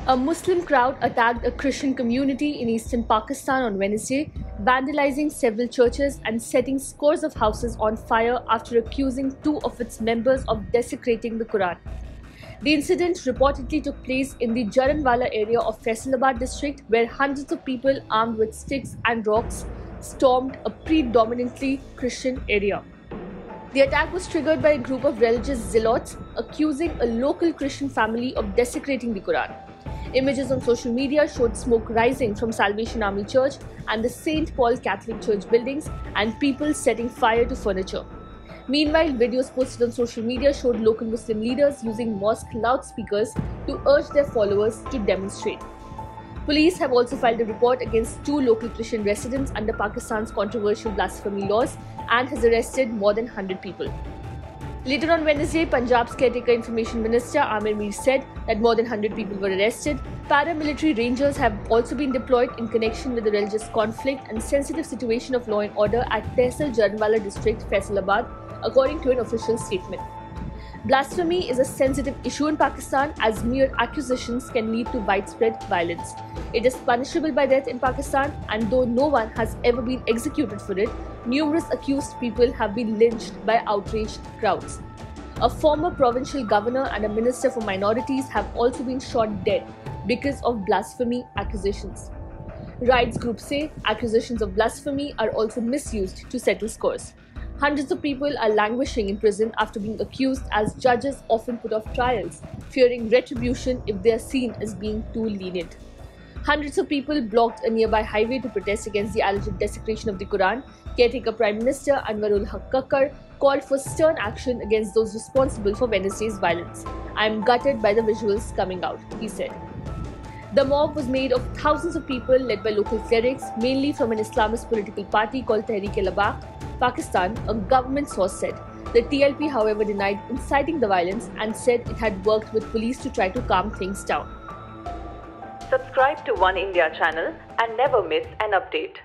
A Muslim crowd attacked a Christian community in eastern Pakistan on Wednesday, vandalizing several churches and setting scores of houses on fire after accusing two of its members of desecrating the Quran. The incident reportedly took place in the Jaranwala area of Faisalabad district, where hundreds of people armed with sticks and rocks stormed a predominantly Christian area. The attack was triggered by a group of religious zealots accusing a local Christian family of desecrating the Quran. Images on social media showed smoke rising from Salvation Army Church and the St. Paul Catholic Church buildings and people setting fire to furniture. Meanwhile, videos posted on social media showed local Muslim leaders using mosque loudspeakers to urge their followers to demonstrate. Police have also filed a report against two local Christian residents under Pakistan's controversial blasphemy laws and has arrested more than 100 people. Later on Wednesday, Punjab's caretaker information minister Amir Mir said that more than 100 people were arrested. Paramilitary rangers have also been deployed in connection with the religious conflict and sensitive situation of law and order at Tehsil Jaranwala district, Faisalabad, according to an official statement. Blasphemy is a sensitive issue in Pakistan as mere accusations can lead to widespread violence. It is punishable by death in Pakistan, and though no one has ever been executed for it, numerous accused people have been lynched by outraged crowds. A former provincial governor and a minister for minorities have also been shot dead because of blasphemy accusations. Rights groups say accusations of blasphemy are also misused to settle scores. Hundreds of people are languishing in prison after being accused, as judges often put off trials, fearing retribution if they are seen as being too lenient. Hundreds of people blocked a nearby highway to protest against the alleged desecration of the Quran. Caretaker Prime Minister Anwarul Haq Kakkar called for stern action against those responsible for Wednesday's violence. "I am gutted by the visuals coming out," he said. The mob was made of thousands of people led by local clerics, mainly from an Islamist political party called Tehreek-e-Labaq Pakistan, a government source said. The TLP, however, denied inciting the violence and said it had worked with police to try to calm things down. Subscribe to One India channel and never miss an update.